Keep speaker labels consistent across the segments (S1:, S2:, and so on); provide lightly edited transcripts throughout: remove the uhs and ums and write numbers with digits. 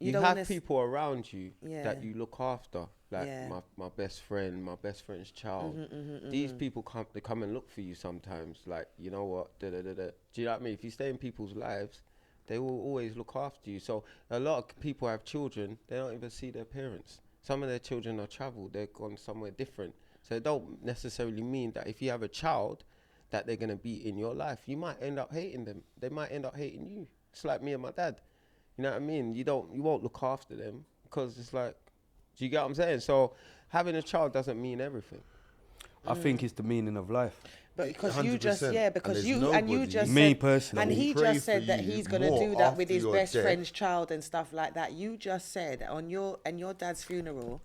S1: You have people around you that you look after, like my best friend, my best friend's child. These people they come and look for you sometimes. Like, you know what? Do you know what I mean? If you stay in people's lives, they will always look after you. So a lot of people have children, they don't even see their parents. Some of their children are traveled, they're gone somewhere different. So it don't necessarily mean that if you have a child, that they're gonna be in your life. You might end up hating them. They might end up hating you. It's like me and my dad. You know what I mean? You won't look after them because it's like, do you get what I'm saying? So having a child doesn't mean everything.
S2: I think it's the meaning of life.
S3: But because 100%. You just,
S2: because
S3: you just
S2: me
S3: said,
S2: personally,
S3: and he just said that he's going to do that with his best friend's child and stuff like that. You just said on your dad's funeral,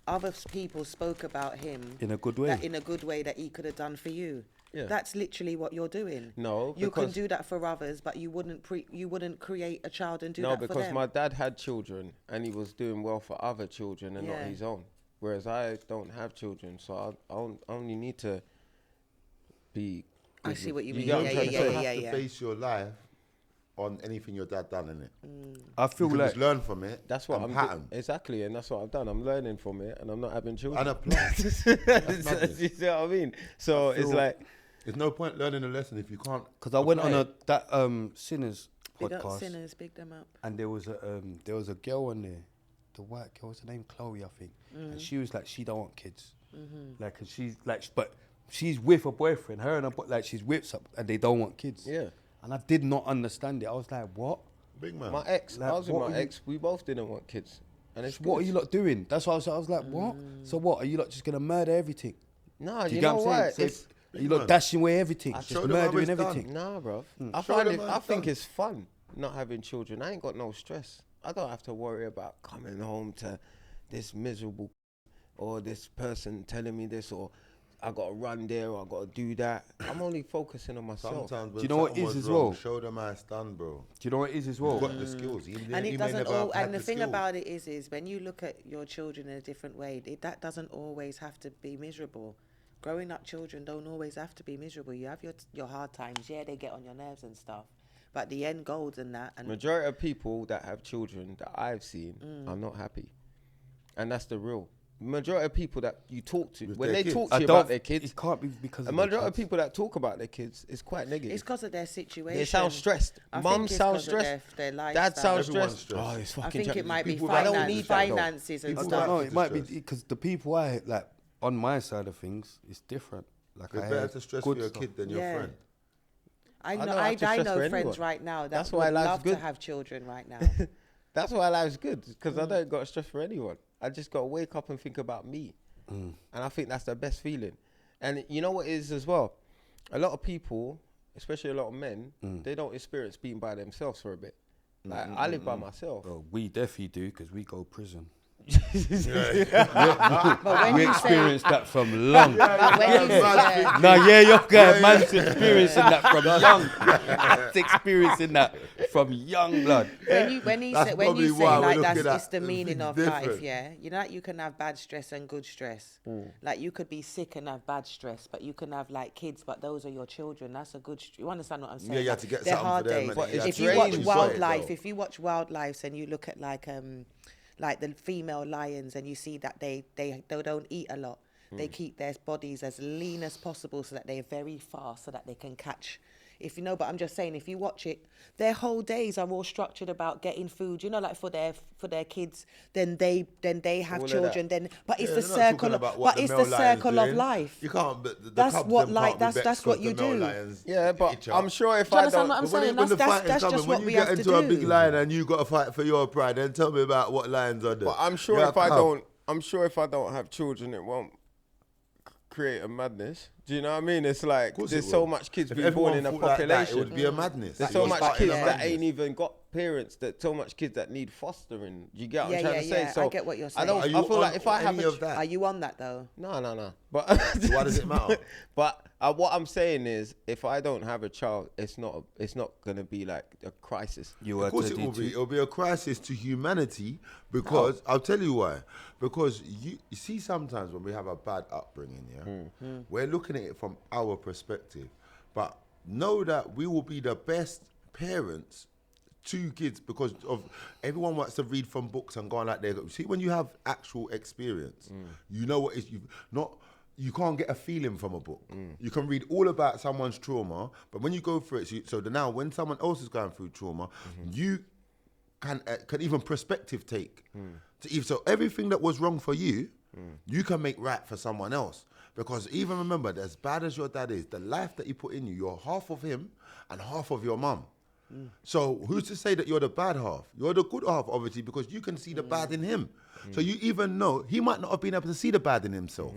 S3: other people spoke about him
S2: in a good way.
S3: In a good way that he could have done for you.
S1: Yeah.
S3: That's literally what you're doing.
S1: No,
S3: you can do that for others, but you wouldn't create a child and do that for them.
S1: No, because my dad had children and he was doing well for other children and not his own. Whereas I don't have children, so I only need to be.
S3: I see what you mean.
S4: You don't have to base your life on anything your dad done, innit?
S2: I feel like
S4: just learn from it.
S1: That's what I'm doing. Exactly, and that's what I've done. I'm learning from it, and I'm not having children.
S4: And apply.
S1: You see what I mean? So it's like,
S4: there's no point learning a lesson if you can't.
S2: Because I went on that Sinners podcast.
S3: Big up Sinners, big them up.
S2: And there was a girl on there, the white girl. What's her name? Chloe, I think. And she was like, she don't want kids. Like, and she's like, but she's with a boyfriend. Her and her like, she's with some, and they don't want kids.
S1: Yeah.
S2: And I did not understand it. I was like, what?
S4: Big man.
S1: My ex,
S2: like,
S1: I was with my ex. We both didn't want kids. And it's
S2: what are you lot doing? That's what I was like, what? So what? Are you lot just gonna murder everything?
S1: Nah, you know what?
S2: So you lot dashing away everything, just murdering everything.
S1: Nah, bro. I think it's fun not having children. I ain't got no stress. I don't have to worry about coming home to this miserable or this person telling me this, or I got to run there, or I got to do that. I'm only focusing on myself.
S4: Sometimes,
S2: do you know what it is as well?
S4: Show them how it's done, bro.
S2: Do you know what it is as well?
S4: You've got the skills.
S3: And it doesn't all. And the thing about it is when you look at your children in a different way, that doesn't always have to be miserable. Growing up children don't always have to be miserable. You have your hard times. Yeah, they get on your nerves and stuff. But the end goals and that. And
S1: majority of people that have children that I've seen are not happy. And that's the real. Majority of people that you talk to, when they talk to you about their kids,
S2: it can't be because
S1: a majority of people that talk about their kids is quite negative.
S3: It's because of their situation.
S1: They sound stressed. Mum sounds stressed.
S3: Their
S1: Dad sounds stressed.
S4: Oh,
S1: it's fucking.
S3: I think it might be finances and
S2: stuff.
S3: stuff.
S2: No, it might be because the people I like on my side of things is different. Like
S4: it's better to stress for your kid than your friend.
S3: I know friends right now that would love to have children right now.
S1: That's why life's good, because I don't got to stress for anyone. I just got to wake up and think about me. And I think that's the best feeling. And you know what it is as well? A lot of people, especially a lot of men, they don't experience being by themselves for a bit. Like, I live by myself.
S2: Well, we definitely do, because we go prison.
S3: But when
S2: we
S3: you
S2: experienced that from long.
S3: your
S2: guy, man's experiencing that from young. Man's experiencing that from young blood.
S3: When you say like it's the meaning of life, yeah. You know, like you can have bad stress and good stress. Like you could be sick and have bad stress, but you can have like kids, but those are your children. That's a good. You understand what I'm saying?
S4: Yeah, you have to get
S3: they're
S4: something
S3: hard
S4: for them.
S3: days.
S4: But
S3: if you watch wildlife, and you look at like the female lions, and you see that they don't eat a lot. They keep their bodies as lean as possible so that they're very fast, so that they can catch. If you know, but I'm just saying, if you watch it, their whole days are all structured about getting food. You know, like for their kids, then they have children. Then, but it's the circle. But it's the circle of life.
S4: You can't.
S3: That's what that's what you do.
S1: Yeah, but I'm sure if
S3: I don't. What I'm saying? That's just what we have to do.
S4: When you get into a big lion and you got to fight for your pride, then tell me about what lions are doing.
S1: But I'm sure if I don't have children, it won't create a madness. Do you know what I mean? It's like there's so much kids being born in a population.
S4: Like that, it would be a madness.
S1: There's so much kids that ain't even got parents. That so much kids that need fostering. You get what I'm trying to say? So
S3: I get what you're saying.
S1: I feel like if I have
S4: that?
S3: Are you on that though?
S1: No. But
S4: why does it matter?
S1: But what I'm saying is, if I don't have a child, it's not gonna be like a crisis.
S4: Of course it will be. It'll be a crisis to humanity because I'll tell you why. Because you see, sometimes when we have a bad upbringing, we're looking at it from our perspective, but know that we will be the best parents two kids because of everyone wants to read from books and go on like there. See, when you have actual experience, you know what is you can't get a feeling from a book. You can read all about someone's trauma, but when you go through it, now when someone else is going through trauma, you can even perspective take. So everything that was wrong for you, you can make right for someone else. Because even remember, as bad as your dad is, the life that he put in you, you're half of him and half of your mum. So who's to say that you're the bad half? You're the good half, obviously, because you can see the bad in him. So you even know he might not have been able to see the bad in himself.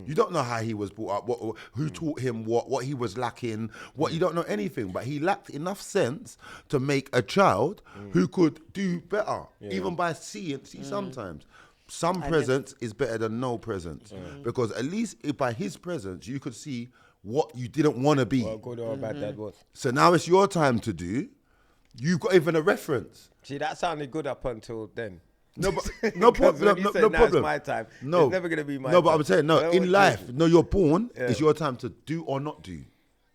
S4: You don't know how he was brought up, who taught him what he was lacking, you don't know anything. But he lacked enough sense to make a child who could do better, even by seeing. See, sometimes some presence is better than no presence, because at least by his presence you could see what you didn't want to be.
S1: Well, good or bad that was.
S4: So now it's your time to do. You've got even a reference.
S1: See, that sounded good up until then.
S4: No, but no problem. No problem.
S1: It's my time.
S4: No,
S1: it's never gonna be my time.
S4: No, but I'm saying in life. No, you're born. It's your time to do or not do.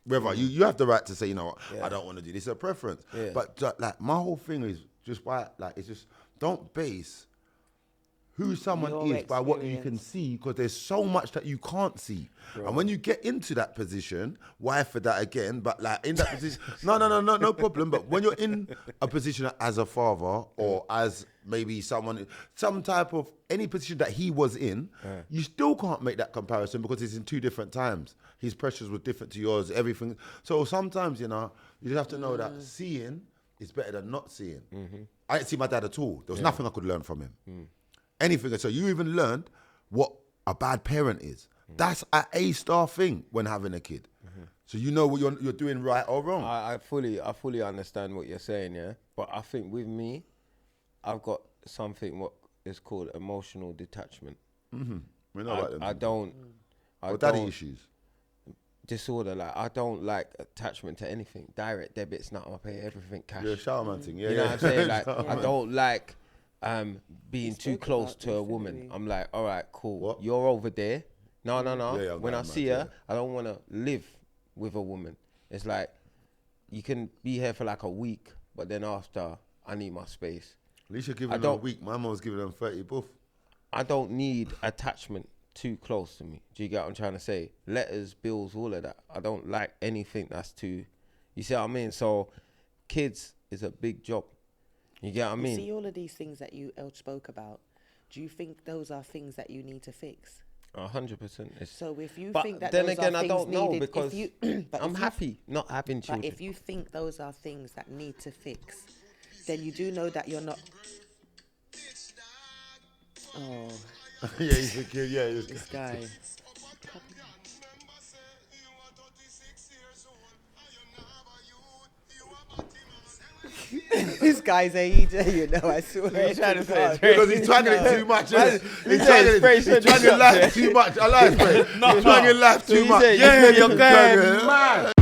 S4: Whether you have the right to say, you know what, I don't want to do this. It's a preference. Yeah. But like my whole thing is just it's just don't base who someone is by what you can see, because there's so much that you can't see. Bro. And when you get into that position, why for that again? But like in that position, no problem. But when you're in a position as a father or as maybe some type of any position that he was in, you still can't make that comparison because it's in two different times. His pressures were different to yours, everything. So sometimes, you just have to know that seeing is better than not seeing. I didn't see my dad at all. There was nothing I could learn from him. Anything. So you even learned what a bad parent is. That's an A-star thing when having a kid. So you know what you're doing right or wrong.
S1: I fully understand what you're saying, yeah. But I think with me, I've got something what is called emotional detachment.
S4: We know about them.
S1: I don't.
S4: Daddy issues.
S1: Disorder, like I don't like attachment to anything. Direct debits, not I pay everything cash.
S4: You're a shower thing,
S1: you know what I'm saying? Like I don't like being too close to a woman. I'm like, all right, cool. What? You're over there. No.
S4: Yeah,
S1: when I see her, I don't want to live with a woman. It's like you can be here for like a week, but then after I need my space.
S4: At least you're giving them a week. My mum was giving them 30 buff.
S1: I don't need attachment too close to me. Do you get what I'm trying to say? Letters, bills, all of that. I don't like anything that's too. You see what I mean? So, kids is a big job. You get what I mean?
S3: See all of these things that you spoke about. Do you think those are things that you need to fix?
S1: 100%.
S3: So if you
S1: but
S3: think that
S1: then
S3: those
S1: again,
S3: are
S1: I
S3: things
S1: don't know
S3: needed,
S1: because I'm happy not having children.
S3: But if you think those are things that need to fix, then you do know that you're not. Oh.
S4: Yeah, he's a kid. Yeah,
S3: this guy. This guy's AEJ, you know, I swear.
S1: What are you trying to say?
S4: Because he's trying it too much. He's trying to laugh too much. I like it. He's trying to laugh too much.
S1: Yeah, you're going mad.